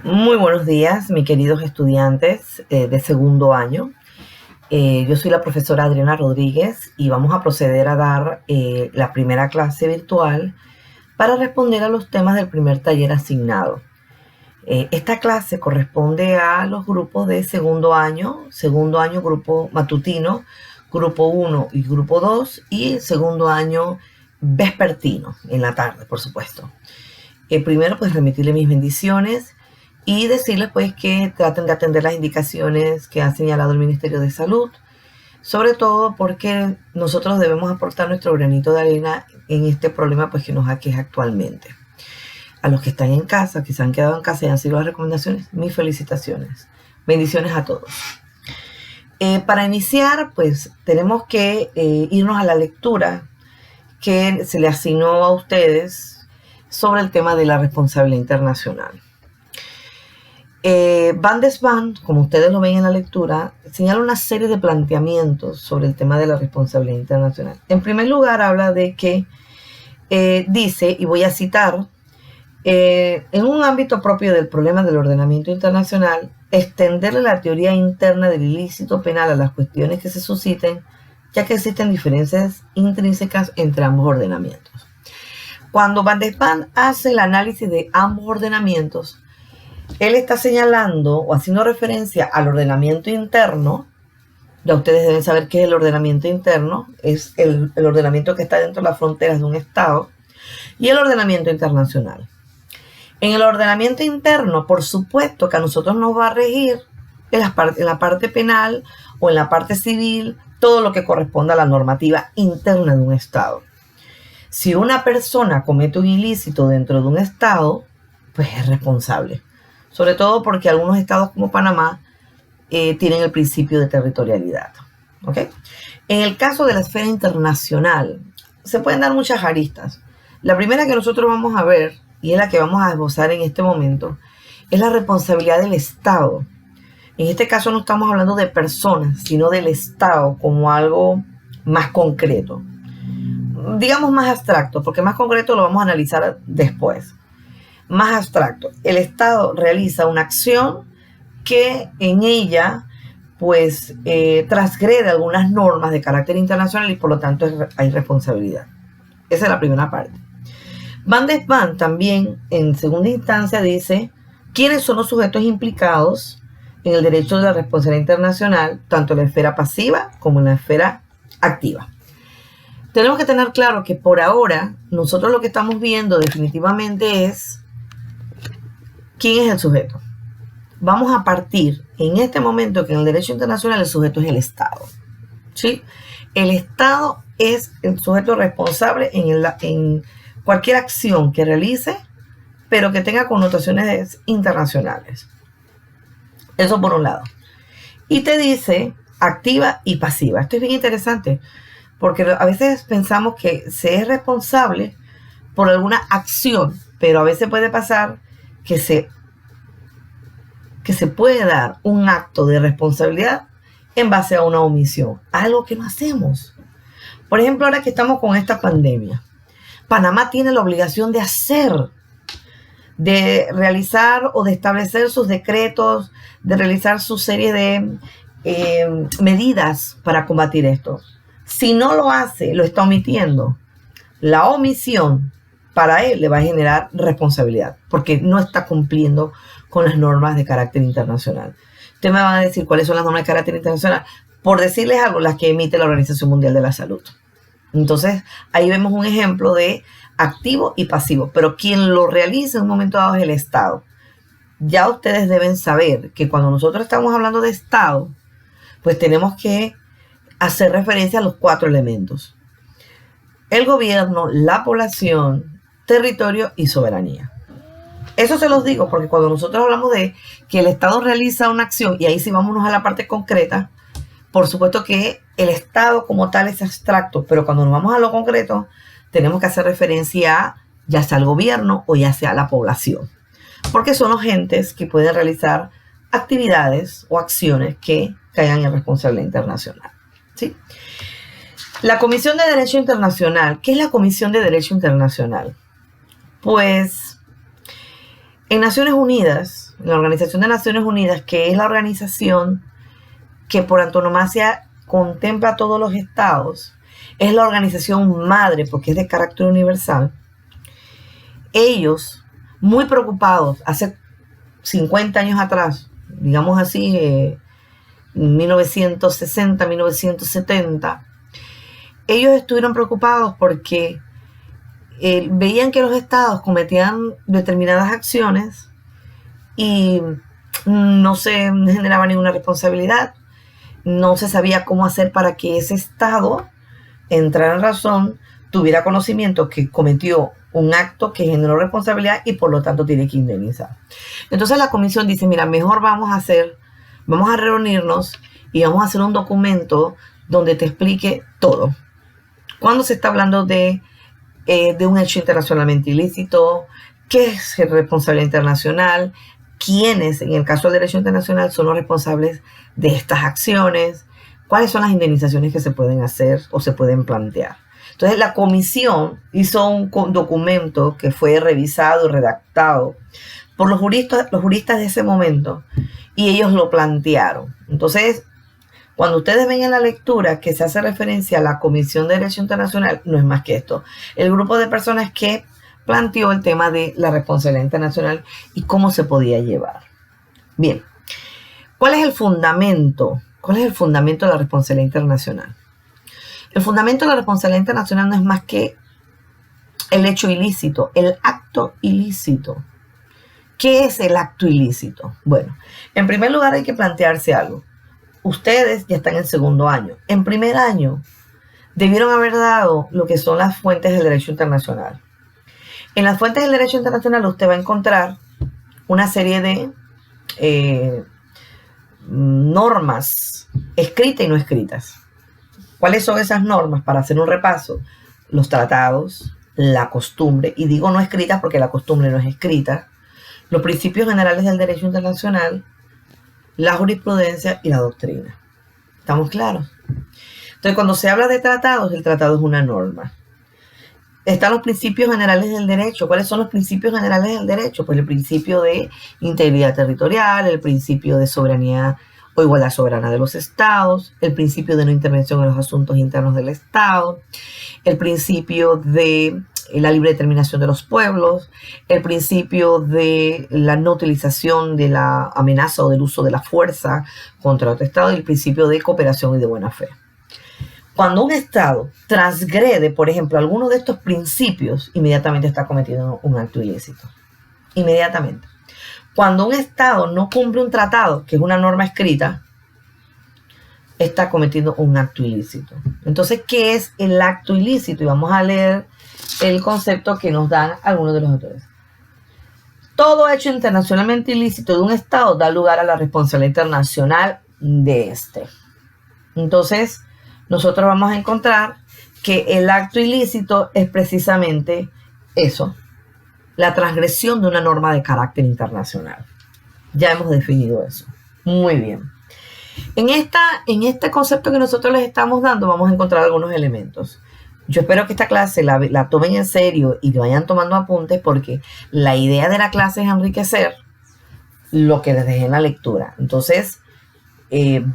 Muy buenos días, mis queridos estudiantes de segundo año. Yo soy la profesora Adriana Rodríguez y vamos a proceder a dar la primera clase virtual para responder a los temas del primer taller asignado. Esta clase corresponde a los grupos de segundo año grupo matutino, grupo 1 y grupo 2 y segundo año vespertino, en la tarde, por supuesto. Primero, pues remitirle mis bendiciones y decirles pues que traten de atender las indicaciones que ha señalado el Ministerio de Salud, sobre todo porque nosotros debemos aportar nuestro granito de arena en este problema pues que nos aqueja actualmente. A los que están en casa, que se han quedado en casa y han seguido las recomendaciones, mis felicitaciones. Bendiciones a todos. Para iniciar, pues tenemos que irnos a la lectura que se le asignó a ustedes sobre el tema de la responsabilidad internacional. Van der Swan, como ustedes lo ven en la lectura, señala una serie de planteamientos sobre el tema de la responsabilidad internacional. En primer lugar, habla de que dice, y voy a citar, en un ámbito propio del problema del ordenamiento internacional, extenderle la teoría interna del ilícito penal a las cuestiones que se susciten, ya que existen diferencias intrínsecas entre ambos ordenamientos. Cuando Van der Swan hace el análisis de ambos ordenamientos, él está señalando o haciendo referencia al ordenamiento interno. Ya ustedes deben saber qué es el ordenamiento interno. Es el ordenamiento que está dentro de las fronteras de un Estado. Y el ordenamiento internacional. En el ordenamiento interno, por supuesto que a nosotros nos va a regir en la parte penal o en la parte civil todo lo que corresponda a la normativa interna de un Estado. Si una persona comete un ilícito dentro de un Estado, pues es responsable. Sobre todo porque algunos estados como Panamá tienen el principio de territorialidad. ¿Okay? En el caso de la esfera internacional, se pueden dar muchas aristas. La primera que nosotros vamos a ver, y es la que vamos a esbozar en este momento, es la responsabilidad del Estado. En este caso no estamos hablando de personas, sino del Estado como algo más concreto. Digamos más abstracto, porque más concreto lo vamos a analizar después. Más abstracto, el Estado realiza una acción que en ella pues transgrede algunas normas de carácter internacional y por lo tanto hay responsabilidad. Esa es la primera parte. Van der Swan también en segunda instancia dice quiénes son los sujetos implicados en el derecho de la responsabilidad internacional, tanto en la esfera pasiva como en la esfera activa. Tenemos que tener claro que por ahora nosotros lo que estamos viendo definitivamente es ¿quién es el sujeto? Vamos a partir en este momento que en el derecho internacional el sujeto es el Estado. ¿Sí? El Estado es el sujeto responsable en cualquier acción que realice, pero que tenga connotaciones internacionales. Eso por un lado. Y te dice activa y pasiva. Esto es bien interesante, porque a veces pensamos que se es responsable por alguna acción, pero a veces puede pasar que se puede dar un acto de responsabilidad en base a una omisión, algo que no hacemos. Por ejemplo, ahora que estamos con esta pandemia, Panamá tiene la obligación de realizar o de establecer sus decretos, de realizar su serie de medidas para combatir esto. Si no lo hace, lo está omitiendo. La omisión para él le va a generar responsabilidad, porque no está cumpliendo con las normas de carácter internacional. Ustedes me van a decir cuáles son las normas de carácter internacional. Por decirles algo, las que emite la Organización Mundial de la Salud. Entonces, ahí vemos un ejemplo de activo y pasivo, pero quien lo realiza en un momento dado es el Estado. Ya ustedes deben saber que cuando nosotros estamos hablando de Estado, pues tenemos que hacer referencia a los 4 elementos: el gobierno, la población, territorio y soberanía. Eso se los digo porque cuando nosotros hablamos de que el Estado realiza una acción, y ahí sí vámonos a la parte concreta, por supuesto que el Estado como tal es abstracto, pero cuando nos vamos a lo concreto, tenemos que hacer referencia a ya sea al gobierno o ya sea a la población, porque son los entes que pueden realizar actividades o acciones que caigan en responsabilidad internacional. ¿Sí? La Comisión de Derecho Internacional. ¿Qué es la Comisión de Derecho Internacional? Pues en Naciones Unidas, la Organización de Naciones Unidas, que es la organización que por antonomasia contempla a todos los estados, es la organización madre porque es de carácter universal. Ellos, muy preocupados, hace 50 años atrás, digamos así, 1960, 1970, ellos estuvieron preocupados porque veían que los estados cometían determinadas acciones y no se generaba ninguna responsabilidad, no se sabía cómo hacer para que ese estado entrara en razón, tuviera conocimiento que cometió un acto que generó responsabilidad y por lo tanto tiene que indemnizar. Entonces la comisión dice, mira, mejor vamos a reunirnos y vamos a hacer un documento donde te explique todo. Cuando se está hablando de un hecho internacionalmente ilícito, qué es responsabilidad internacional, quiénes, en el caso del derecho internacional, son los responsables de estas acciones, cuáles son las indemnizaciones que se pueden hacer o se pueden plantear. Entonces la comisión hizo un documento que fue revisado y redactado por los juristas de ese momento y ellos lo plantearon. Entonces, cuando ustedes ven en la lectura que se hace referencia a la Comisión de Derecho Internacional, no es más que esto. El grupo de personas que planteó el tema de la responsabilidad internacional y cómo se podía llevar. Bien, ¿cuál es el fundamento? ¿Cuál es el fundamento de la responsabilidad internacional? El fundamento de la responsabilidad internacional no es más que el hecho ilícito, el acto ilícito. ¿Qué es el acto ilícito? Bueno, en primer lugar hay que plantearse algo. Ustedes ya están en segundo año. En primer año debieron haber dado lo que son las fuentes del derecho internacional. En las fuentes del derecho internacional usted va a encontrar una serie de normas escritas y no escritas. ¿Cuáles son esas normas? Para hacer un repaso, los tratados, la costumbre, y digo no escritas porque la costumbre no es escrita, los principios generales del derecho internacional, la jurisprudencia y la doctrina. ¿Estamos claros? Entonces, cuando se habla de tratados, el tratado es una norma. Están los principios generales del derecho. ¿Cuáles son los principios generales del derecho? Pues el principio de integridad territorial, el principio de soberanía o igualdad soberana de los estados, el principio de no intervención en los asuntos internos del estado, el principio de la libre determinación de los pueblos, el principio de la no utilización de la amenaza o del uso de la fuerza contra otro estado y el principio de cooperación y de buena fe. Cuando un estado transgrede, por ejemplo, alguno de estos principios, inmediatamente está cometiendo un acto ilícito. Inmediatamente. Cuando un estado no cumple un tratado, que es una norma escrita, está cometiendo un acto ilícito. Entonces, ¿qué es el acto ilícito? Y vamos a leer el concepto que nos dan algunos de los autores. Todo hecho internacionalmente ilícito de un estado da lugar a la responsabilidad internacional de este. Entonces, nosotros vamos a encontrar que el acto ilícito es precisamente eso, la transgresión de una norma de carácter internacional. Ya hemos definido eso. Muy bien. En este concepto que nosotros les estamos dando vamos a encontrar algunos elementos. Yo espero que esta clase la tomen en serio y vayan tomando apuntes porque la idea de la clase es enriquecer lo que les dejé en la lectura. Entonces,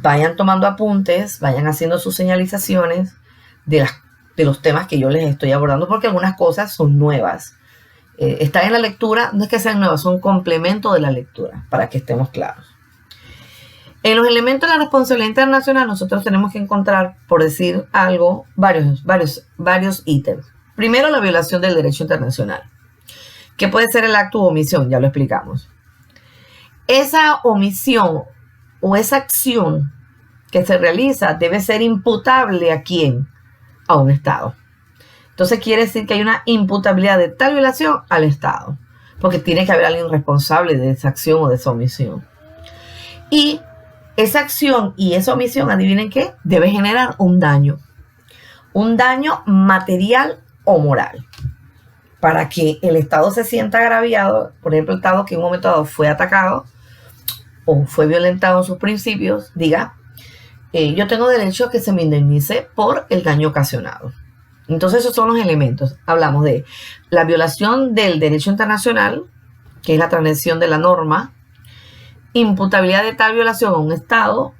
vayan tomando apuntes, vayan haciendo sus señalizaciones de los temas que yo les estoy abordando porque algunas cosas son nuevas. Están en la lectura, no es que sean nuevas, son complemento de la lectura, para que estemos claros. En los elementos de la responsabilidad internacional nosotros tenemos que encontrar, por decir algo, varios ítems. Primero, la violación del derecho internacional. ¿Qué puede ser el acto u omisión? Ya lo explicamos. Esa omisión o esa acción que se realiza debe ser imputable ¿a quién? A un Estado. Entonces quiere decir que hay una imputabilidad de tal violación al Estado, porque tiene que haber alguien responsable de esa acción o de esa omisión. Y esa acción y esa omisión, adivinen qué, debe generar un daño material o moral, para que el Estado se sienta agraviado. Por ejemplo, el Estado que en un momento dado fue atacado o fue violentado en sus principios, diga, yo tengo derecho a que se me indemnice por el daño ocasionado. Entonces esos son los elementos. Hablamos de la violación del derecho internacional, que es la transgresión de la norma, imputabilidad de tal violación a un Estado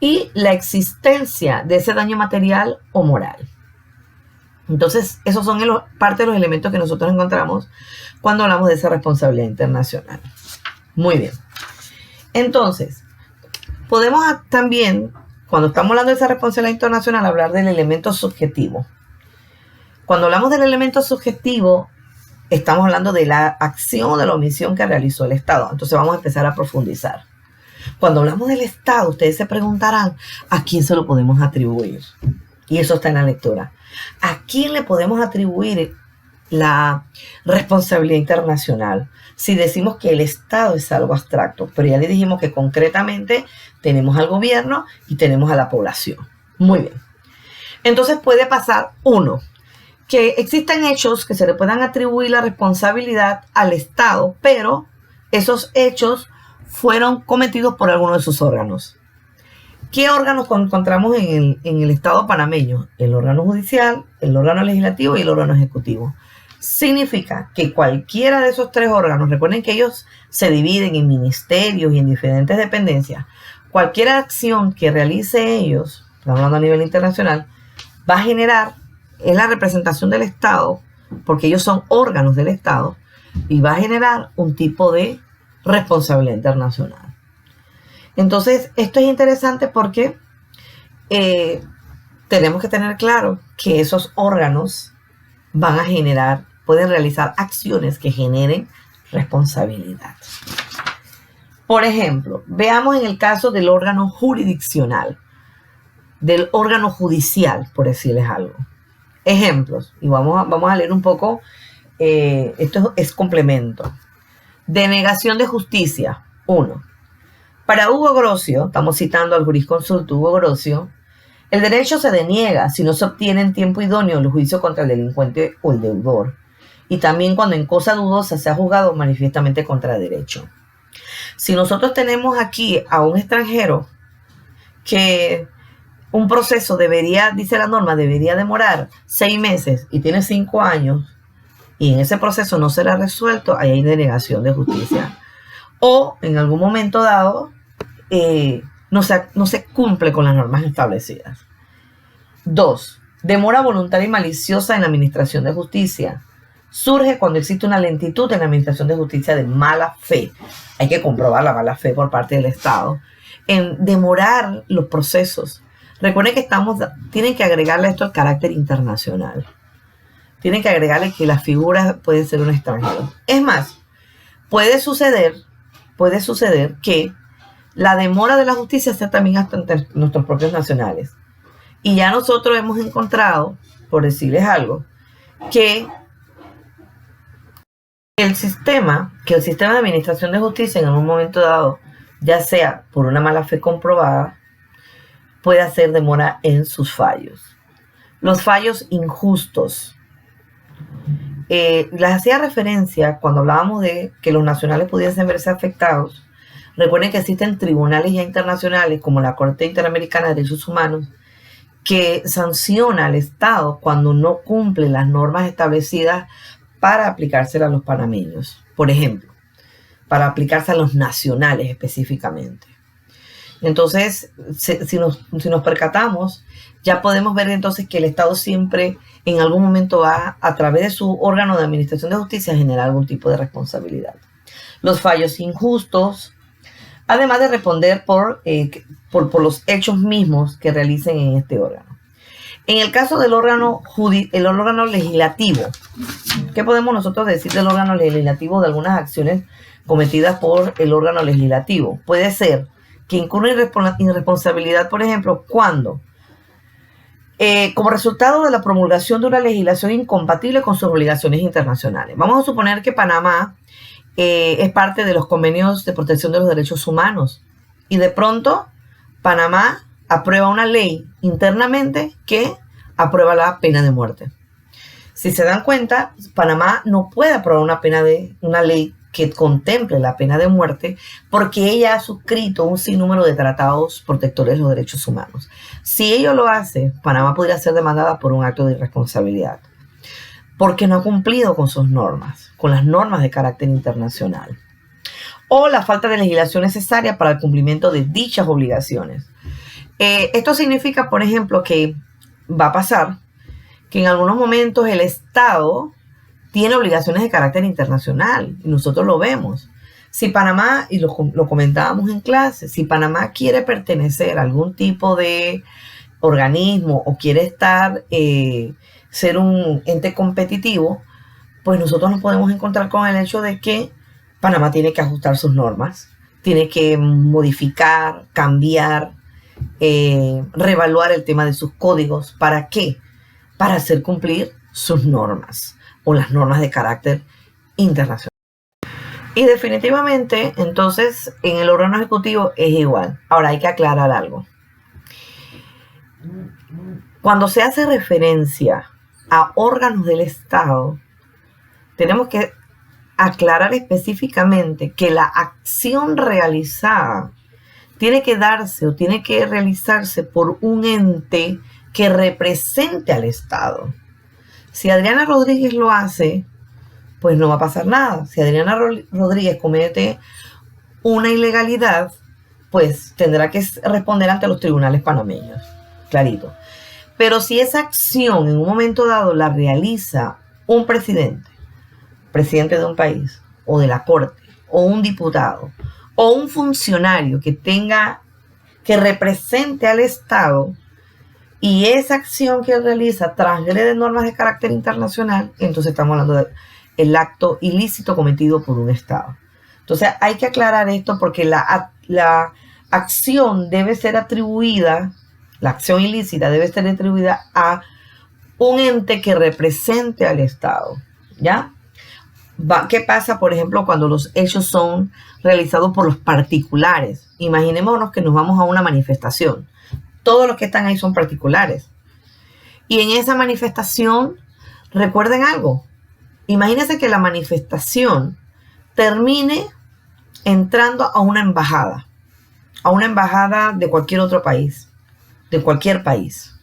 y la existencia de ese daño material o moral. Entonces, esos son parte de los elementos que nosotros encontramos cuando hablamos de esa responsabilidad internacional. Muy bien. Entonces, podemos también, cuando estamos hablando de esa responsabilidad internacional, hablar del elemento subjetivo. Cuando hablamos del elemento subjetivo, estamos hablando de la acción o de la omisión que realizó el Estado. Entonces vamos a empezar a profundizar. Cuando hablamos del Estado, ustedes se preguntarán, ¿a quién se lo podemos atribuir? Y eso está en la lectura. ¿A quién le podemos atribuir la responsabilidad internacional? Si decimos que el Estado es algo abstracto, pero ya le dijimos que concretamente tenemos al gobierno y tenemos a la población. Muy bien. Entonces puede pasar, uno, que existan hechos que se le puedan atribuir la responsabilidad al Estado, pero esos hechos fueron cometidos por alguno de sus órganos. ¿Qué órganos encontramos en el Estado panameño? El órgano judicial, el órgano legislativo y el órgano ejecutivo. Significa que cualquiera de esos tres órganos, recuerden que ellos se dividen en ministerios y en diferentes dependencias, cualquier acción que realice ellos, estamos hablando a nivel internacional, va a generar, es la representación del Estado, porque ellos son órganos del Estado, y va a generar un tipo de responsabilidad internacional. Entonces, esto es interesante porque tenemos que tener claro que esos órganos van a generar, pueden realizar acciones que generen responsabilidad. Por ejemplo, veamos en el caso del órgano jurisdiccional, del órgano judicial, por decirles algo. Ejemplos, y vamos a leer un poco, esto es complemento. Denegación de justicia, 1. Para Hugo Grocio, estamos citando al jurisconsulto Hugo Grocio, el derecho se deniega si no se obtiene en tiempo idóneo el juicio contra el delincuente o el deudor, y también cuando en cosa dudosa se ha juzgado manifiestamente contra derecho. Si nosotros tenemos aquí a un extranjero que un proceso debería, dice la norma, debería demorar 6 meses y tiene 5 años, y en ese proceso no será resuelto, ahí hay denegación de justicia. O en algún momento dado, no se cumple con las normas establecidas. 2. Demora voluntaria y maliciosa en la administración de justicia. Surge cuando existe una lentitud en la administración de justicia de mala fe. Hay que comprobar la mala fe por parte del Estado en demorar los procesos. Recuerden que tienen que agregarle esto al carácter internacional. Tienen que agregarle que las figuras pueden ser un extranjero. Es más, puede suceder que la demora de la justicia sea también hasta entre nuestros propios nacionales. Y ya nosotros hemos encontrado, por decirles algo, que el sistema de administración de justicia en algún momento dado, ya sea por una mala fe comprobada, puede hacer demora en sus fallos. Los fallos injustos. Les hacía referencia cuando hablábamos de que los nacionales pudiesen verse afectados. Recuerden que existen tribunales ya internacionales como la Corte Interamericana de Derechos Humanos que sanciona al Estado cuando no cumple las normas establecidas para aplicárselas a los panameños. Por ejemplo, para aplicarse a los nacionales específicamente. Entonces, si nos percatamos, ya podemos ver entonces que el Estado siempre en algún momento va, a través de su órgano de administración de justicia, a generar algún tipo de responsabilidad. Los fallos injustos, además de responder por los hechos mismos que realicen en este órgano. En el caso del órgano legislativo, ¿qué podemos nosotros decir del órgano legislativo de algunas acciones cometidas por el órgano legislativo? Puede ser que incurra en irresponsabilidad, por ejemplo, cuando, como resultado de la promulgación de una legislación incompatible con sus obligaciones internacionales. Vamos a suponer que Panamá es parte de los convenios de protección de los derechos humanos y de pronto Panamá aprueba una ley internamente que aprueba la pena de muerte. Si se dan cuenta, Panamá no puede aprobar una ley que contemple la pena de muerte porque ella ha suscrito un sinnúmero de tratados protectores de los derechos humanos. Si ello lo hace, Panamá podría ser demandada por un acto de irresponsabilidad porque no ha cumplido con sus normas, con las normas de carácter internacional. o la falta de legislación necesaria para el cumplimiento de dichas obligaciones. Esto significa, por ejemplo, que va a pasar que en algunos momentos el Estado tiene obligaciones de carácter internacional y nosotros lo vemos. Si Panamá, y lo comentábamos en clase, si Panamá quiere pertenecer a algún tipo de organismo o quiere ser un ente competitivo, pues nosotros nos podemos encontrar con el hecho de que Panamá tiene que ajustar sus normas, tiene que modificar, cambiar, reevaluar el tema de sus códigos. ¿Para qué? Para hacer cumplir sus normas o las normas de carácter internacional. Y definitivamente, entonces, en el órgano ejecutivo es igual. Ahora hay que aclarar algo. Cuando se hace referencia a órganos del Estado, tenemos que aclarar específicamente que la acción realizada tiene que darse o tiene que realizarse por un ente que represente al Estado. Si Adriana Rodríguez lo hace, pues no va a pasar nada. Si Adriana Rodríguez comete una ilegalidad, pues tendrá que responder ante los tribunales panameños. Clarito. Pero si esa acción en un momento dado la realiza un presidente de un país, o de la corte, o un diputado, o un funcionario que represente al Estado, y esa acción que él realiza transgrede normas de carácter internacional, entonces estamos hablando del acto ilícito cometido por un Estado. Entonces hay que aclarar esto porque la acción debe ser atribuida, la acción ilícita debe ser atribuida a un ente que represente al Estado, ¿ya? ¿Qué pasa, por ejemplo, cuando los hechos son realizados por los particulares? Imaginémonos que nos vamos a una manifestación. Todos los que están ahí son particulares. Y en esa manifestación, recuerden algo. Imagínense que la manifestación termine entrando a una embajada de cualquier otro país, de cualquier país.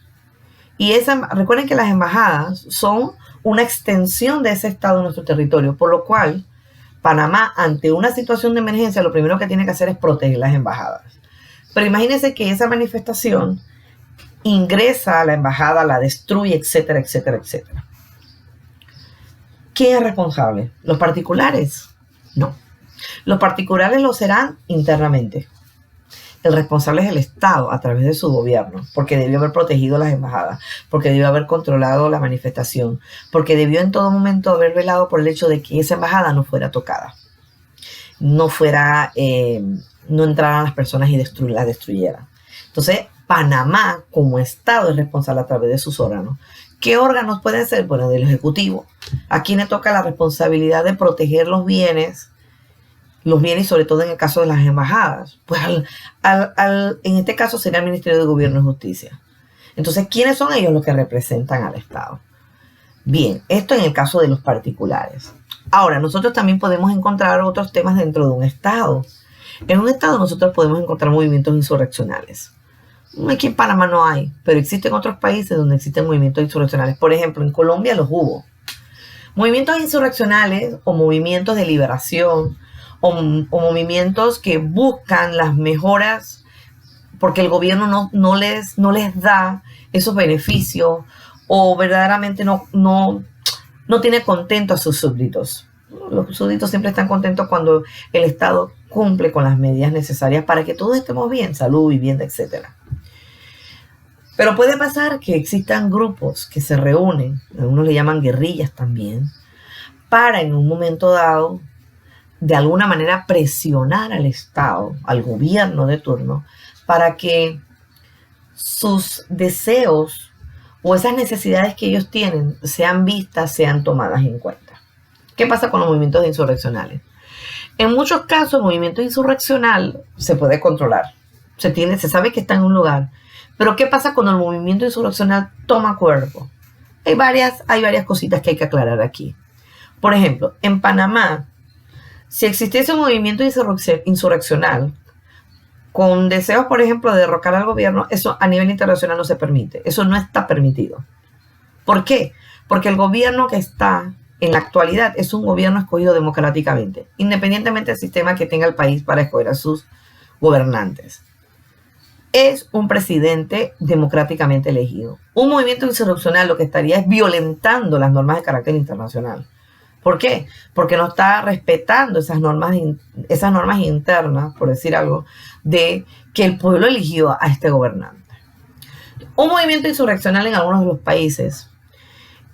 Y recuerden que las embajadas son una extensión de ese Estado en nuestro territorio, por lo cual Panamá, ante una situación de emergencia, lo primero que tiene que hacer es proteger las embajadas. Pero imagínense que esa manifestación ingresa a la embajada, la destruye, etcétera, etcétera, etcétera. ¿Quién es responsable? ¿Los particulares? No. Los particulares lo serán internamente. El responsable es el Estado a través de su gobierno, porque debió haber protegido las embajadas, porque debió haber controlado la manifestación, porque debió en todo momento haber velado por el hecho de que esa embajada no fuera tocada, no entraran las personas y la destruyeran. Entonces, Panamá como Estado es responsable a través de sus órganos. ¿Qué órganos pueden ser? Bueno, del Ejecutivo. ¿A quién le toca la responsabilidad de proteger los bienes y sobre todo en el caso de las embajadas? Pues en este caso sería el Ministerio de Gobierno y Justicia. Entonces, ¿quiénes son ellos los que representan al Estado? Bien, esto en el caso de los particulares. Ahora, nosotros también podemos encontrar otros temas dentro de un Estado. En un Estado nosotros podemos encontrar movimientos insurreccionales. Aquí en Panamá no hay, pero existen otros países donde existen movimientos insurreccionales. Por ejemplo, en Colombia los hubo. Movimientos insurreccionales o movimientos de liberación o movimientos que buscan las mejoras porque el gobierno no les da esos beneficios o verdaderamente no tiene contento a sus súbditos. Los súbditos siempre están contentos cuando el Estado cumple con las medidas necesarias para que todos estemos bien, salud, vivienda, etc. Pero puede pasar que existan grupos que se reúnen, algunos le llaman guerrillas también, para en un momento dado, de alguna manera presionar al Estado, al gobierno de turno, para que sus deseos o esas necesidades que ellos tienen sean vistas, sean tomadas en cuenta. ¿Qué pasa con los movimientos insurreccionales? En muchos casos, el movimiento insurreccional se puede controlar. Se sabe que está en un lugar. Pero ¿qué pasa cuando el movimiento insurreccional toma cuerpo? Hay varias cositas que hay que aclarar aquí. Por ejemplo, en Panamá, si existiese un movimiento insurreccional con deseos, por ejemplo, de derrocar al gobierno, eso a nivel internacional no se permite. Eso no está permitido. ¿Por qué? Porque el gobierno que está en la actualidad es un gobierno escogido democráticamente, independientemente del sistema que tenga el país para escoger a sus gobernantes. Es un presidente democráticamente elegido. Un movimiento insurreccional lo que estaría es violentando las normas de carácter internacional. ¿Por qué? Porque no está respetando esas normas internas, por decir algo, de que el pueblo eligió a este gobernante. Un movimiento insurreccional en algunos de los países,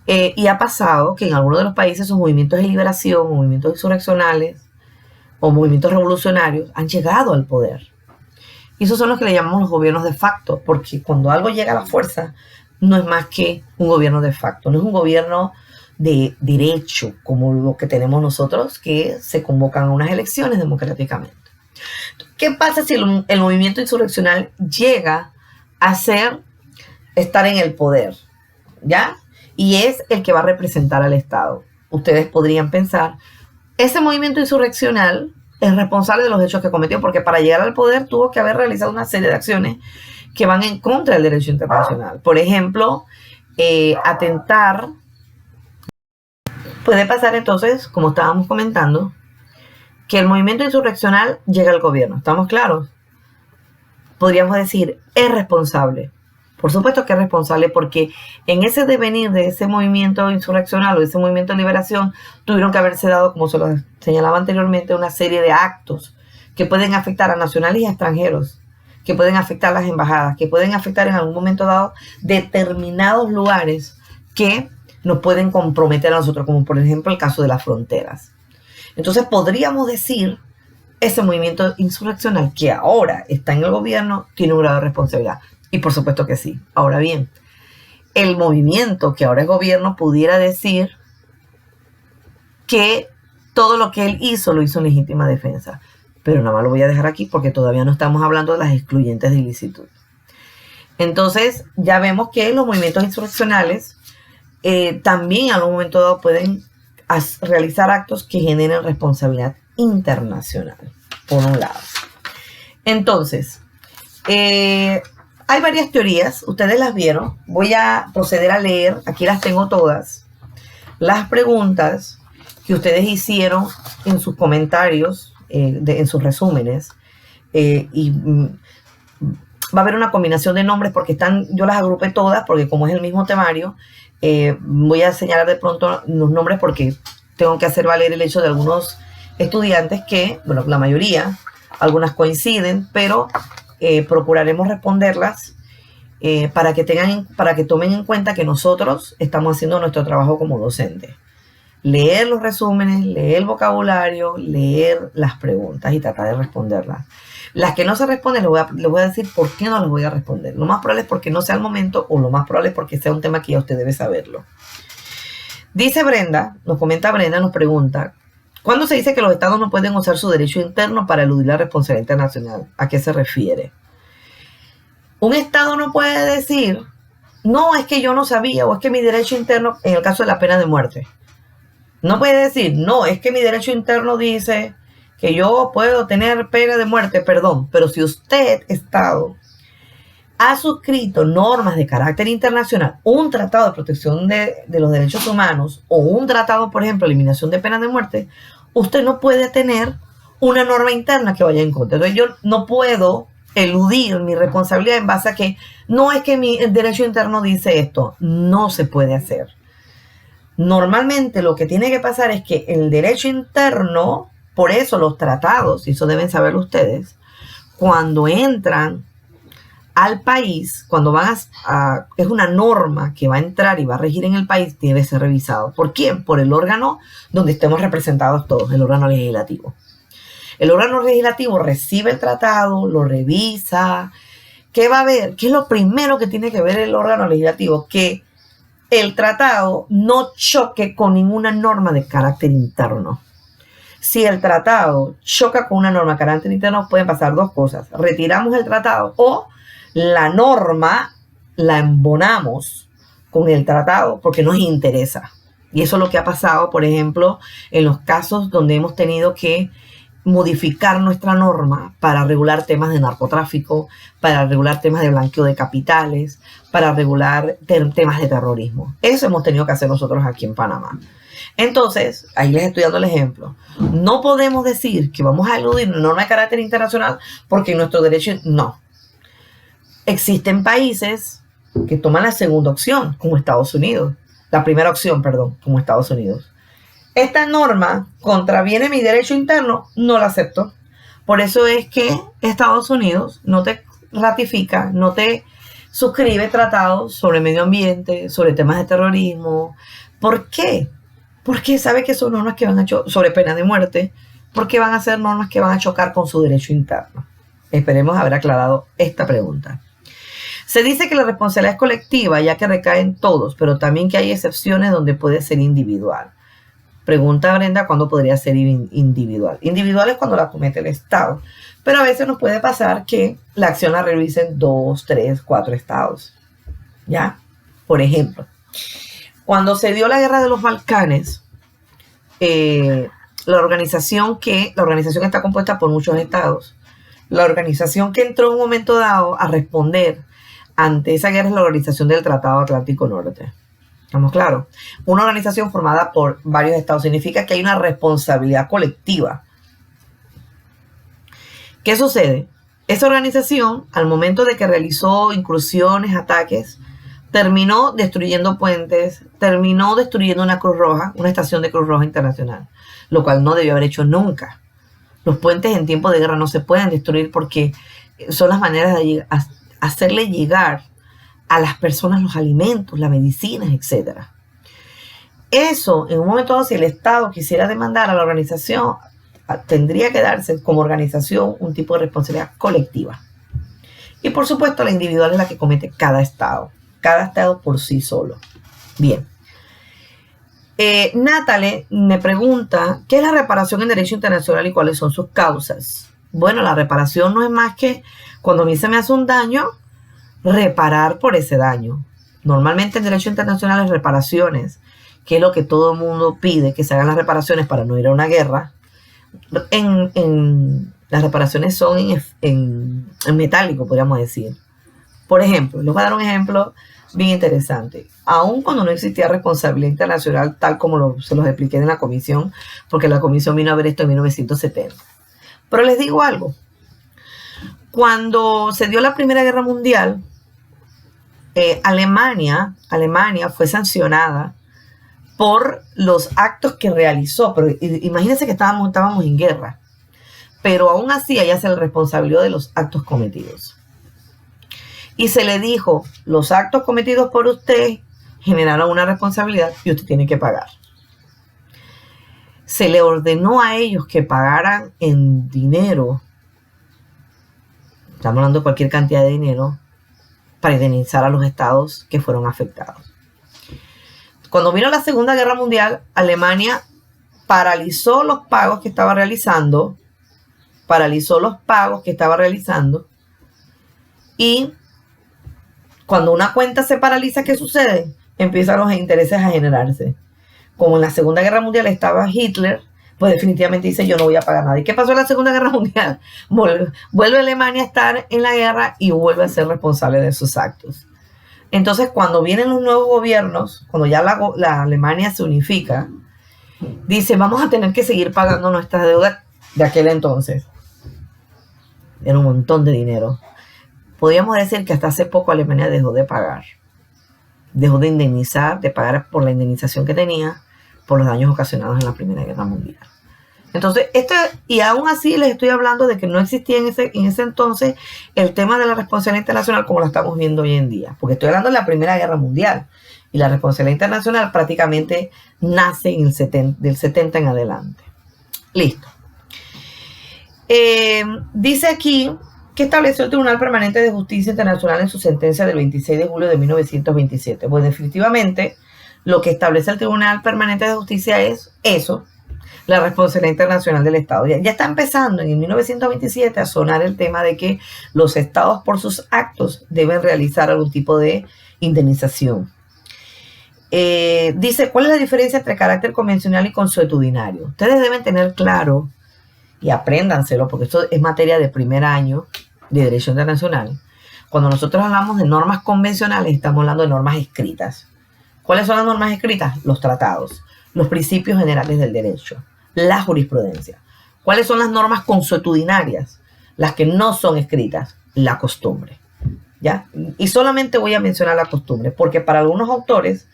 y ha pasado que en algunos de los países esos movimientos de liberación, movimientos insurreccionales o movimientos revolucionarios han llegado al poder. Y esos son los que le llamamos los gobiernos de facto, porque cuando algo llega a la fuerza, no es más que un gobierno de facto, no es un gobierno de derecho como lo que tenemos nosotros, que se convocan a unas elecciones democráticamente. ¿Qué pasa si el movimiento insurreccional llega a estar en el poder? ¿Ya? Y es el que va a representar al Estado. Ustedes podrían pensar, ese movimiento insurreccional es responsable de los hechos que cometió, porque para llegar al poder tuvo que haber realizado una serie de acciones que van en contra del derecho internacional. Por ejemplo, atentar. Puede pasar entonces, como estábamos comentando, que el movimiento insurreccional llega al gobierno. ¿Estamos claros? Podríamos decir, es responsable. Por supuesto que es responsable, porque en ese devenir de ese movimiento insurreccional o ese movimiento de liberación tuvieron que haberse dado, como se lo señalaba anteriormente, una serie de actos que pueden afectar a nacionales y a extranjeros, que pueden afectar a las embajadas, que pueden afectar en algún momento dado determinados lugares que nos pueden comprometer a nosotros, como por ejemplo el caso de las fronteras. Entonces podríamos decir, ese movimiento insurreccional que ahora está en el gobierno tiene un grado de responsabilidad. Y por supuesto que sí. Ahora bien, el movimiento que ahora es gobierno pudiera decir que todo lo que él hizo lo hizo en legítima defensa. Pero nada más lo voy a dejar aquí porque todavía no estamos hablando de las excluyentes de ilicitud. Entonces ya vemos que los movimientos insurreccionales también en algún momento dado pueden realizar actos que generen responsabilidad internacional, por un lado. Entonces, hay varias teorías, ustedes las vieron. Voy a proceder a leer, aquí las tengo todas, las preguntas que ustedes hicieron en sus comentarios, en sus resúmenes, y va a haber una combinación de nombres porque yo las agrupé todas, porque como es el mismo temario, voy a señalar de pronto los nombres porque tengo que hacer valer el hecho de algunos estudiantes que, bueno, la mayoría, algunas coinciden, pero procuraremos responderlas para que tomen en cuenta que nosotros estamos haciendo nuestro trabajo como docentes. Leer los resúmenes, leer el vocabulario, leer las preguntas y tratar de responderlas. Las que no se responden, les voy a decir por qué no las voy a responder. Lo más probable es porque no sea el momento, o lo más probable es porque sea un tema que ya usted debe saberlo. Dice Brenda, nos pregunta, ¿cuándo se dice que los estados no pueden usar su derecho interno para eludir la responsabilidad internacional? ¿A qué se refiere? Un estado no puede decir, no, es que yo no sabía, o es que mi derecho interno, en el caso de la pena de muerte, no puede decir, no, es que mi derecho interno dice que yo puedo tener pena de muerte, perdón, pero si usted, Estado, ha suscrito normas de carácter internacional, un tratado de protección de los derechos humanos o un tratado, por ejemplo, de eliminación de pena de muerte, usted no puede tener una norma interna que vaya en contra. Entonces yo no puedo eludir mi responsabilidad en base a que no es que el derecho interno dice esto, no se puede hacer. Normalmente lo que tiene que pasar es que el derecho interno, por eso los tratados, y eso deben saberlo ustedes, cuando entran al país, cuando van es una norma que va a entrar y va a regir en el país, debe ser revisado. ¿Por quién? Por el órgano donde estemos representados todos, el órgano legislativo. El órgano legislativo recibe el tratado, lo revisa. ¿Qué va a ver? ¿Qué es lo primero que tiene que ver el órgano legislativo? Que el tratado no choque con ninguna norma de carácter interno. Si el tratado choca con una norma de carácter interno, pueden pasar dos cosas. Retiramos el tratado o la norma la embonamos con el tratado porque nos interesa. Y eso es lo que ha pasado, por ejemplo, en los casos donde hemos tenido que modificar nuestra norma para regular temas de narcotráfico, para regular temas de blanqueo de capitales, para regular temas de terrorismo. Eso hemos tenido que hacer nosotros aquí en Panamá. Entonces, ahí les estoy dando el ejemplo. No podemos decir que vamos a eludir una norma de carácter internacional porque nuestro derecho no. Existen países que toman la segunda opción, como Estados Unidos. La primera opción, perdón, como Estados Unidos. Esta norma contraviene mi derecho interno, no la acepto. Por eso es que Estados Unidos no te ratifica, no te suscribe tratados sobre medio ambiente, sobre temas de terrorismo. ¿Por qué? Porque sabe que son normas que van a sobre pena de muerte, porque van a ser normas que van a chocar con su derecho interno. Esperemos haber aclarado esta pregunta. Se dice que la responsabilidad es colectiva, ya que recae en todos, pero también que hay excepciones donde puede ser individual. Pregunta Brenda, ¿cuándo podría ser individual? Individual es cuando la comete el Estado, pero a veces nos puede pasar que la acción la realicen 2, 3, 4 estados. ¿Ya? Por ejemplo, cuando se dio la guerra de los Balcanes, la organización está compuesta por muchos estados. La organización que entró en un momento dado a responder ante esa guerra es la Organización del Tratado Atlántico Norte. ¿Estamos claros? Una organización formada por varios estados significa que hay una responsabilidad colectiva. ¿Qué sucede? Esa organización, al momento de que realizó incursiones, ataques, terminó destruyendo puentes, terminó destruyendo una Cruz Roja, una estación de Cruz Roja Internacional, lo cual no debió haber hecho nunca. Los puentes en tiempo de guerra no se pueden destruir porque son las maneras de hacerle llegar a las personas los alimentos, las medicinas, etc. Eso, en un momento dado, si el Estado quisiera demandar a la organización, tendría que darse como organización un tipo de responsabilidad colectiva. Y por supuesto, la individual es la que comete cada Estado por sí solo. Bien. Natalie me pregunta, ¿qué es la reparación en derecho internacional y cuáles son sus causas? Bueno, la reparación no es más que cuando a mí se me hace un daño, reparar por ese daño. Normalmente en derecho internacional es reparaciones, que es lo que todo el mundo pide, que se hagan las reparaciones para no ir a una guerra. Las reparaciones son en metálico, podríamos decir. Por ejemplo, les voy a dar un ejemplo bien interesante. Aún cuando no existía responsabilidad internacional, tal como se los expliqué en la comisión, porque la comisión vino a ver esto en 1970. Pero les digo algo. Cuando se dio la Primera Guerra Mundial, Alemania fue sancionada por los actos que realizó. Pero imagínense que estábamos en guerra. Pero aún así ella se le responsabilizó de los actos cometidos. Y se le dijo, los actos cometidos por usted generaron una responsabilidad y usted tiene que pagar. Se le ordenó a ellos que pagaran en dinero, estamos hablando de cualquier cantidad de dinero, para indemnizar a los estados que fueron afectados. Cuando vino la Segunda Guerra Mundial, Alemania paralizó los pagos que estaba realizando, y cuando una cuenta se paraliza, ¿qué sucede? Empiezan los intereses a generarse. Como en la Segunda Guerra Mundial estaba Hitler, pues definitivamente dice, yo no voy a pagar nada. ¿Y qué pasó en la Segunda Guerra Mundial? Vuelve Alemania a estar en la guerra y vuelve a ser responsable de sus actos. Entonces, cuando vienen los nuevos gobiernos, cuando ya la Alemania se unifica, dice, vamos a tener que seguir pagando nuestras deudas de aquel entonces. Era un montón de dinero. Podríamos decir que hasta hace poco Alemania dejó de pagar. Dejó de indemnizar, de pagar por la indemnización que tenía por los daños ocasionados en la Primera Guerra Mundial. Entonces, y aún así les estoy hablando de que no existía en ese entonces el tema de la responsabilidad internacional como la estamos viendo hoy en día. Porque estoy hablando de la Primera Guerra Mundial. Y la responsabilidad internacional prácticamente nace del 70 en adelante. Listo. Dice aquí que estableció el Tribunal Permanente de Justicia Internacional en su sentencia del 26 de julio de 1927. Pues definitivamente lo que establece el Tribunal Permanente de Justicia es eso, la responsabilidad internacional del Estado. Ya está empezando en el 1927 a sonar el tema de que los Estados por sus actos deben realizar algún tipo de indemnización. Dice, ¿cuál es la diferencia entre carácter convencional y consuetudinario? Ustedes deben tener claro, y apréndanselo, porque esto es materia de primer año de Derecho Internacional. Cuando nosotros hablamos de normas convencionales, estamos hablando de normas escritas. ¿Cuáles son las normas escritas? Los tratados. los principios generales del derecho, la jurisprudencia. ¿Cuáles son las normas consuetudinarias? Las que no son escritas, la costumbre. ¿Ya? Y solamente voy a mencionar la costumbre, porque para algunos autores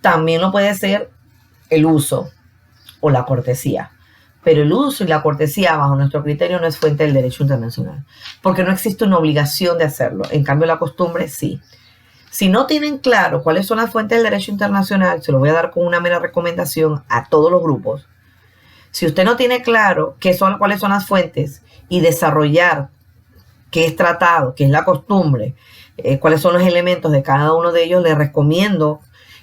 también lo puede ser el uso o la cortesía. Pero el uso y la cortesía, bajo nuestro criterio, no es fuente del derecho internacional, porque no existe una obligación de hacerlo. En cambio, la costumbre sí. Si no tienen claro cuáles son las fuentes del derecho internacional, se lo voy a dar con una mera recomendación a todos los grupos. Si usted no tiene claro cuáles son las fuentes y desarrollar qué es tratado, qué es la costumbre, cuáles son los elementos de cada uno de ellos, les recomiendo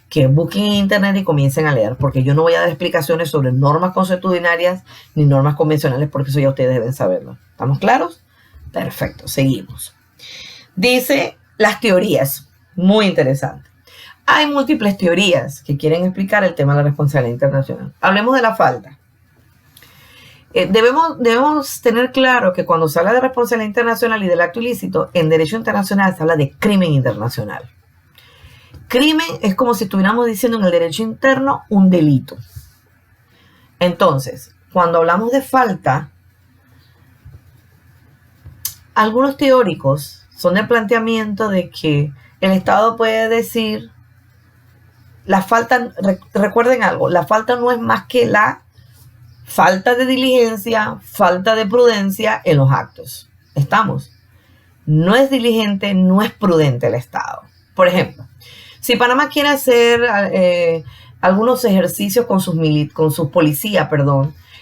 que busquen en internet y comiencen a leer, porque yo no voy a dar explicaciones sobre normas consuetudinarias ni normas convencionales, porque eso ya ustedes deben saberlo. ¿Estamos claros? Perfecto, seguimos. Dice las teorías, muy interesante. Hay múltiples teorías que quieren explicar el tema de la responsabilidad internacional. Hablemos de la falta. Debemos tener claro que cuando se habla de responsabilidad internacional y del acto ilícito, en derecho internacional se habla de crimen internacional. Crimen es como si estuviéramos diciendo en el derecho interno un delito. Entonces, cuando hablamos de falta, algunos teóricos son del planteamiento de que el Estado puede decir, la falta, recuerden algo, la falta no es más que la falta de diligencia, falta de prudencia en los actos. ¿Estamos? No es diligente, no es prudente el Estado. Por ejemplo, si Panamá quiere hacer algunos ejercicios con sus policías,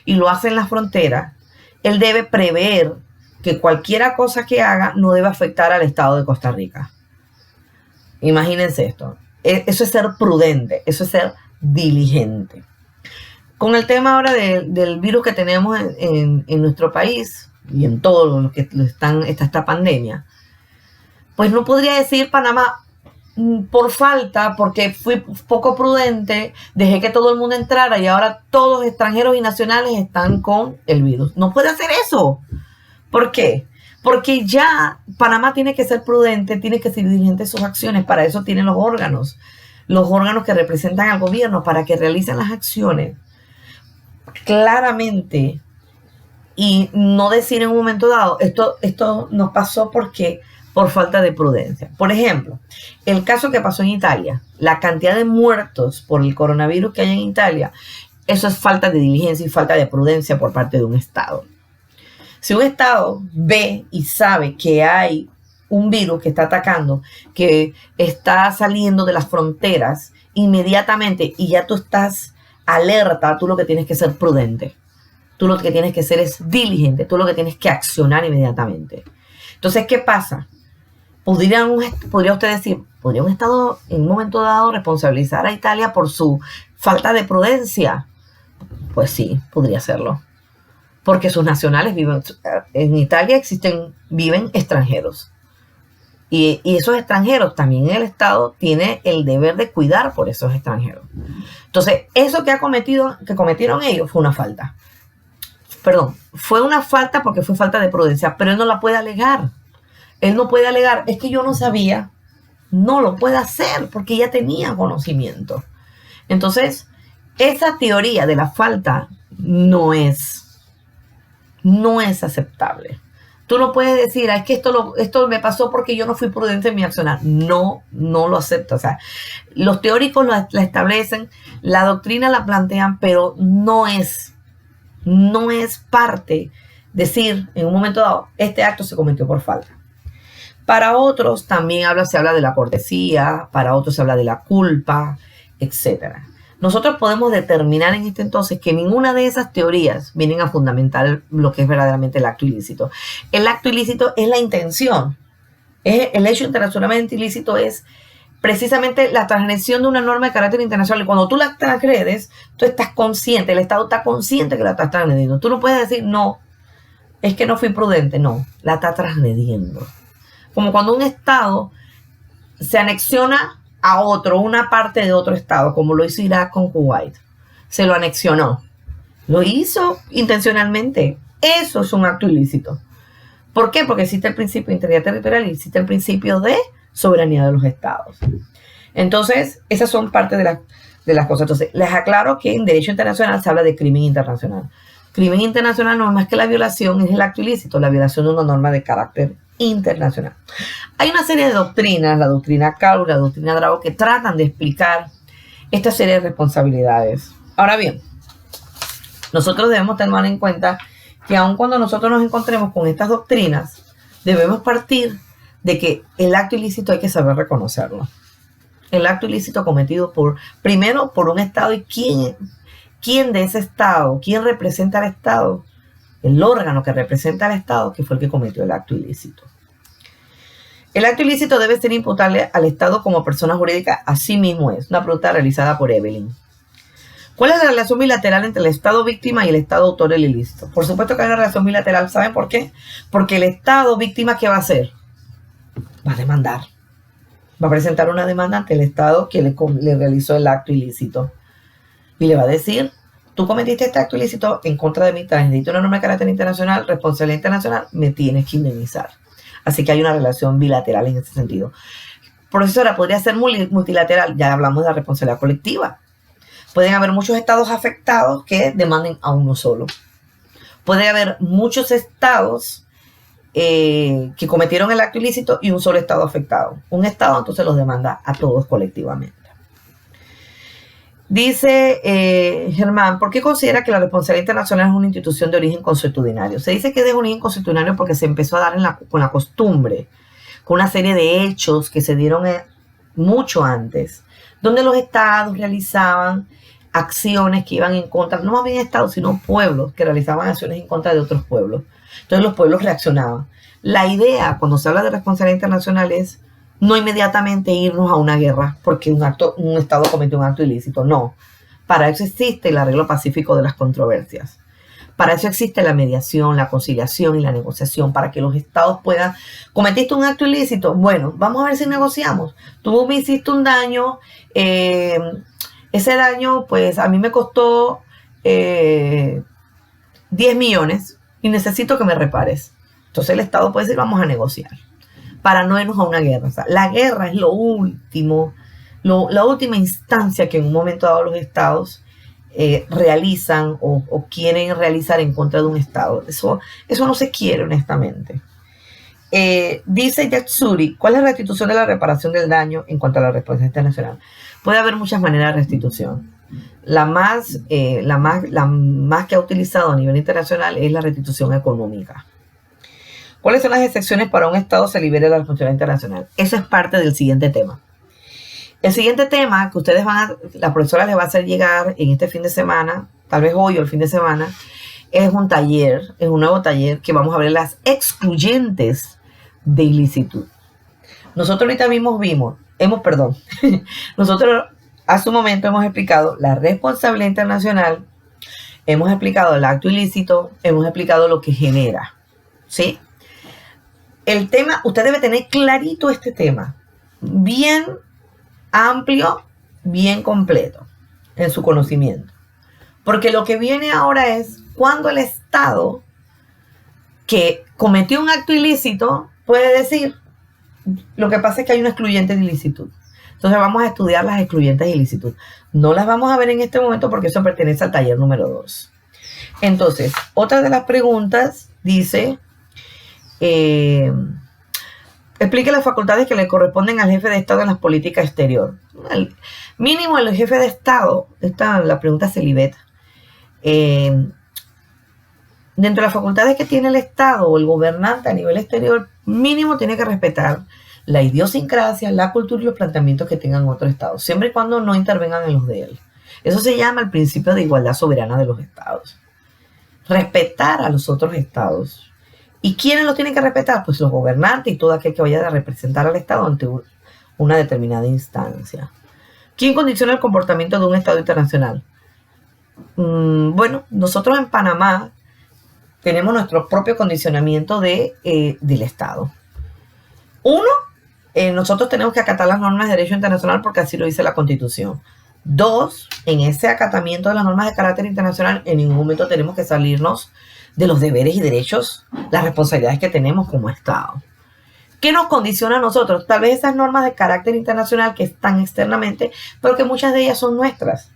y lo hace en la frontera, él debe prever que cualquier cosa que haga no debe afectar al Estado de Costa Rica. Imagínense esto. Eso es ser prudente, eso es ser diligente. Con el tema ahora del virus que tenemos en nuestro país y en todo lo que está esta pandemia, pues no podría decir Panamá, por falta, porque fui poco prudente, dejé que todo el mundo entrara y ahora todos extranjeros y nacionales están con el virus. No puede hacer eso. ¿Por qué? Porque ya Panamá tiene que ser prudente, tiene que ser diligente en sus acciones. Para eso tienen los órganos que representan al gobierno, para que realicen las acciones claramente y no decir en un momento dado, esto nos pasó porque por falta de prudencia. Por ejemplo, el caso que pasó en Italia, la cantidad de muertos por el coronavirus que hay en Italia, eso es falta de diligencia y falta de prudencia por parte de un Estado. Si un Estado ve y sabe que hay un virus que está atacando, que está saliendo de las fronteras inmediatamente y ya tú estás alerta, tú lo que tienes que ser prudente. Tú lo que tienes que ser es diligente, tú lo que tienes que accionar inmediatamente. Entonces, ¿qué pasa? Podría usted decir, ¿podría un Estado en un momento dado responsabilizar a Italia por su falta de prudencia? Pues sí, podría hacerlo. Porque sus nacionales viven, en Italia viven extranjeros. Y esos extranjeros, también el Estado tiene el deber de cuidar por esos extranjeros. Entonces, eso que cometieron ellos fue una falta. Fue una falta porque fue falta de prudencia, pero él no la puede alegar. Él no puede alegar, es que yo no sabía. No lo puede hacer porque ya tenía conocimiento. Entonces, esa teoría de la falta no es aceptable. Tú no puedes decir, es que esto me pasó porque yo no fui prudente en mi accionar. No lo acepto. O sea, los teóricos la establecen, la doctrina la plantean, pero no es parte decir en un momento dado, este acto se cometió por falta. Para otros también se habla de la cortesía, para otros se habla de la culpa, etc. Nosotros podemos determinar en este entonces que ninguna de esas teorías vienen a fundamentar lo que es verdaderamente el acto ilícito. El acto ilícito es la intención. El hecho internacionalmente ilícito es precisamente la transgresión de una norma de carácter internacional. Y cuando tú la transgredes, tú estás consciente, el Estado está consciente que la estás transgrediendo. Tú no puedes decir, no, es que no fui prudente. No, la está transgrediendo. Como cuando un Estado se anexiona a una parte de otro Estado, como lo hizo Irak con Kuwait. Se lo anexionó. Lo hizo intencionalmente. Eso es un acto ilícito. ¿Por qué? Porque existe el principio de integridad territorial y existe el principio de soberanía de los Estados. Entonces, esas son parte de de las cosas. Entonces, les aclaro que en derecho internacional se habla de crimen internacional. Crimen internacional no es más que la violación, es el acto ilícito, la violación de una norma de carácter internacional. Hay una serie de doctrinas, la doctrina Calvo, la doctrina Drago, que tratan de explicar esta serie de responsabilidades. Ahora bien, nosotros debemos tener en cuenta que aun cuando nosotros nos encontremos con estas doctrinas, debemos partir de que el acto ilícito hay que saber reconocerlo. El acto ilícito cometido primero por un Estado, y quién de ese Estado, quién representa al Estado, el órgano que representa al Estado, que fue el que cometió el acto ilícito. El acto ilícito debe ser imputable al Estado como persona jurídica, así mismo es. Una pregunta realizada por Evelyn. ¿Cuál es la relación bilateral entre el Estado víctima y el Estado autor del ilícito? Por supuesto que hay una relación bilateral. ¿Saben por qué? Porque el Estado víctima, ¿qué va a hacer? Va a demandar. Va a presentar una demanda ante el Estado que le realizó el acto ilícito. Y le va a decir, tú cometiste este acto ilícito en contra de mí, transgrediste una norma de carácter internacional, responsabilidad internacional, me tienes que indemnizar. Así que hay una relación bilateral en ese sentido. Profesora, podría ser multilateral. Ya hablamos de la responsabilidad colectiva. Pueden haber muchos estados afectados que demanden a uno solo. Puede haber muchos estados que cometieron el acto ilícito y un solo estado afectado. Un estado entonces los demanda a todos colectivamente. Dice Germán, ¿por qué considera que la responsabilidad internacional es una institución de origen consuetudinario? Se dice que es de origen consuetudinario porque se empezó a dar con la costumbre, con una serie de hechos que se dieron mucho antes, donde los estados realizaban acciones que iban en contra, no más bien estados, sino pueblos que realizaban acciones en contra de otros pueblos. Entonces los pueblos reaccionaban. La idea, cuando se habla de responsabilidad internacional, es no inmediatamente irnos a una guerra porque un estado cometió un acto ilícito. No. Para eso existe el arreglo pacífico de las controversias. Para eso existe la mediación, la conciliación y la negociación, para que los estados puedan... ¿Cometiste un acto ilícito? Bueno, vamos a ver si negociamos. Tú me hiciste un daño, ese daño pues a mí me costó 10 millones y necesito que me repares. Entonces el estado puede decir, vamos a negociar, para no irnos a una guerra. O sea, la guerra es lo último, la última instancia que en un momento dado los estados realizan o quieren realizar en contra de un estado. Eso no se quiere, honestamente. Dice Yatsuri, ¿cuál es la restitución de la reparación del daño en cuanto a la responsabilidad internacional? Puede haber muchas maneras de restitución. La más que ha utilizado a nivel internacional es la restitución económica. ¿Cuáles son las excepciones para un Estado se libere de la responsabilidad internacional? Eso es parte del siguiente tema. El siguiente tema que la profesora les va a hacer llegar en este fin de semana, tal vez hoy o el fin de semana, es un nuevo taller que vamos a ver las excluyentes de ilicitud. Nosotros ahorita mismo nosotros hace un momento hemos explicado la responsabilidad internacional, hemos explicado el acto ilícito, hemos explicado lo que genera, ¿sí? El tema, usted debe tener clarito este tema, bien amplio, bien completo en su conocimiento. Porque lo que viene ahora es cuando el Estado que cometió un acto ilícito puede decir, lo que pasa es que hay una excluyente de ilicitud. Entonces vamos a estudiar las excluyentes de ilicitud. No las vamos a ver en este momento porque eso pertenece al taller número 2. Entonces, otra de las preguntas dice... explique las facultades que le corresponden al jefe de Estado en las políticas exteriores. Mínimo el jefe de Estado, la pregunta Celivet, dentro de las facultades que tiene el Estado o el gobernante a nivel exterior, mínimo tiene que respetar la idiosincrasia, la cultura y los planteamientos que tengan otros estados, siempre y cuando no intervengan en los de él. Eso se llama el principio de igualdad soberana de los estados. Respetar a los otros estados. ¿Y quiénes los tienen que respetar? Pues los gobernantes y todo aquel que vaya a representar al Estado ante una determinada instancia. ¿Quién condiciona el comportamiento de un Estado internacional? Bueno, nosotros en Panamá tenemos nuestro propio condicionamiento del Estado. Uno, nosotros tenemos que acatar las normas de derecho internacional porque así lo dice la Constitución. Dos, en ese acatamiento de las normas de carácter internacional, en ningún momento tenemos que salirnos de los deberes y derechos, las responsabilidades que tenemos como Estado. ¿Qué nos condiciona a nosotros? Tal vez esas normas de carácter internacional que están externamente, pero que muchas de ellas son nuestras,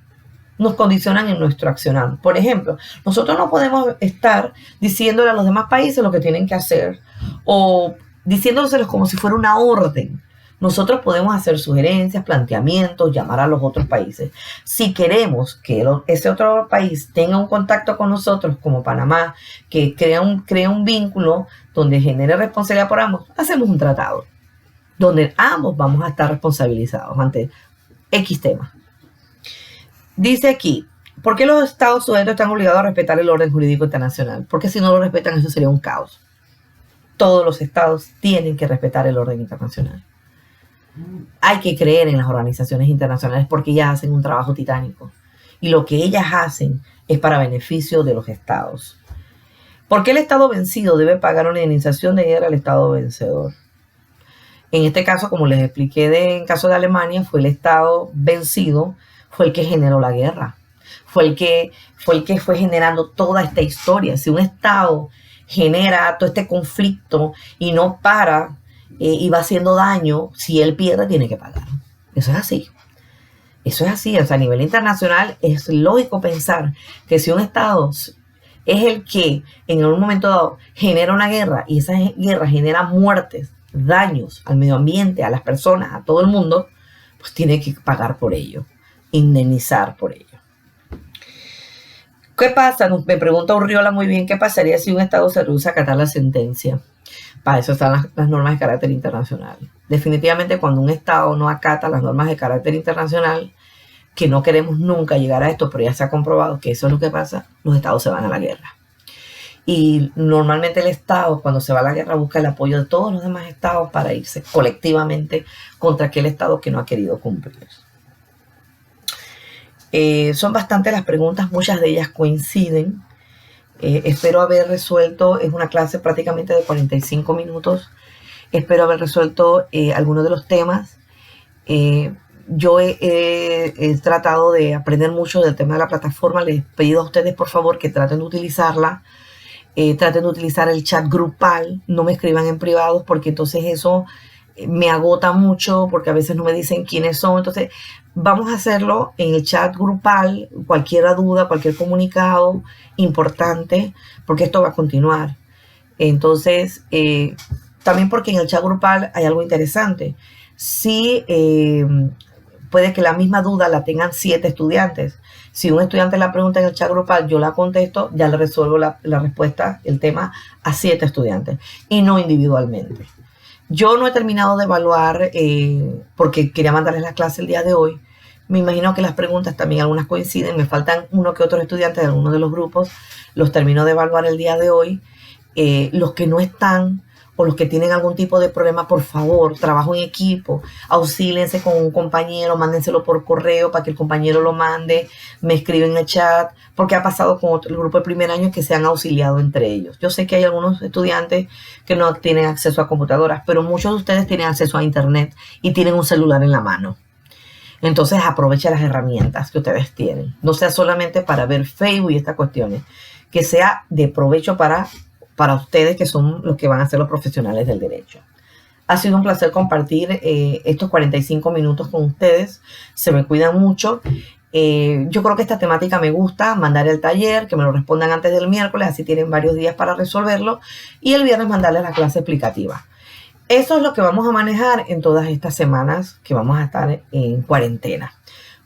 nos condicionan en nuestro accionar. Por ejemplo, nosotros no podemos estar diciéndole a los demás países lo que tienen que hacer o diciéndoselos como si fuera una orden. Nosotros podemos hacer sugerencias, planteamientos, llamar a los otros países. Si queremos que ese otro país tenga un contacto con nosotros, como Panamá, que crea un vínculo donde genere responsabilidad por ambos, hacemos un tratado donde ambos vamos a estar responsabilizados ante X tema. Dice aquí, ¿por qué los estados sujetos están obligados a respetar el orden jurídico internacional? Porque si no lo respetan, eso sería un caos. Todos los estados tienen que respetar el orden internacional. Hay que creer en las organizaciones internacionales porque ellas hacen un trabajo titánico. Y lo que ellas hacen es para beneficio de los estados. ¿Por qué el estado vencido debe pagar una indemnización de guerra al estado vencedor? En este caso, como les expliqué en caso de Alemania, fue el estado vencido, fue el que generó la guerra. Fue el que fue generando toda esta historia. Si un estado genera todo este conflicto y no para y va haciendo daño, si él pierde tiene que pagar. Eso es así. Eso es así. O sea, a nivel internacional es lógico pensar que si un estado es el que en un momento dado genera una guerra y esa guerra genera muertes, daños al medio ambiente, a las personas, a todo el mundo, pues tiene que pagar por ello, indemnizar por ello. ¿Qué pasa? Me pregunta Urriola muy bien, ¿qué pasaría si un estado se rehúsa a acatar la sentencia? Para eso están las normas de carácter internacional. Definitivamente cuando un estado no acata las normas de carácter internacional, que no queremos nunca llegar a esto, pero ya se ha comprobado que eso es lo que pasa, los estados se van a la guerra. Y normalmente el estado cuando se va a la guerra busca el apoyo de todos los demás estados para irse colectivamente contra aquel estado que no ha querido cumplir. Son bastantes las preguntas, muchas de ellas coinciden. Espero haber resuelto, es una clase prácticamente de 45 minutos, espero haber resuelto algunos de los temas. Yo he tratado de aprender mucho del tema de la plataforma, les pido a ustedes por favor que traten de utilizarla, traten de utilizar el chat grupal, no me escriban en privados porque entonces eso me agota mucho porque a veces no me dicen quiénes son. Entonces vamos a hacerlo en el chat grupal, cualquier duda, cualquier comunicado importante, porque esto va a continuar. Entonces, también porque en el chat grupal hay algo interesante. Sí, puede que la misma duda la tengan 7 estudiantes. Si un estudiante la pregunta en el chat grupal, yo la contesto, ya le resuelvo la respuesta, el tema, a 7 estudiantes y no individualmente. Yo no he terminado de evaluar porque quería mandarles la clase el día de hoy. Me imagino que las preguntas también algunas coinciden. Me faltan uno que otros estudiantes de algunos de los grupos. Los termino de evaluar el día de hoy. Los que no están o los que tienen algún tipo de problema, por favor, trabajo en equipo. Auxílense con un compañero, mándenselo por correo para que el compañero lo mande. Me escriben en el chat, porque ha pasado con el grupo de primer año que se han auxiliado entre ellos. Yo sé que hay algunos estudiantes que no tienen acceso a computadoras, pero muchos de ustedes tienen acceso a internet y tienen un celular en la mano. Entonces aprovechen las herramientas que ustedes tienen. No sea solamente para ver Facebook y estas cuestiones, que sea de provecho para ustedes que son los que van a ser los profesionales del derecho. Ha sido un placer compartir estos 45 minutos con ustedes. Se me cuidan mucho. Yo creo que esta temática me gusta. Mandar el taller, que me lo respondan antes del miércoles, así tienen varios días para resolverlo. Y el viernes mandarles la clase explicativa. Eso es lo que vamos a manejar en todas estas semanas que vamos a estar en cuarentena.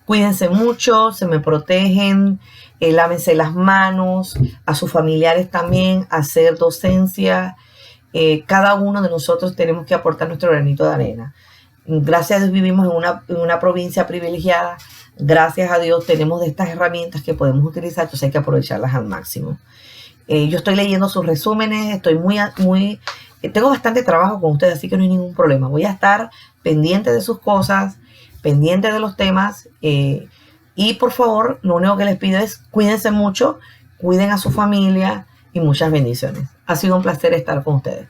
Cuídense mucho, se me protegen, lávense las manos, a sus familiares también, hacer docencia. Cada uno de nosotros tenemos que aportar nuestro granito de arena. Gracias a Dios vivimos en una provincia privilegiada. Gracias a Dios tenemos de estas herramientas que podemos utilizar, entonces hay que aprovecharlas al máximo. Yo estoy leyendo sus resúmenes, tengo bastante trabajo con ustedes, así que no hay ningún problema. Voy a estar pendiente de sus cosas, pendiente de los temas y por favor, lo único que les pido es cuídense mucho, cuiden a su familia y muchas bendiciones. Ha sido un placer estar con ustedes.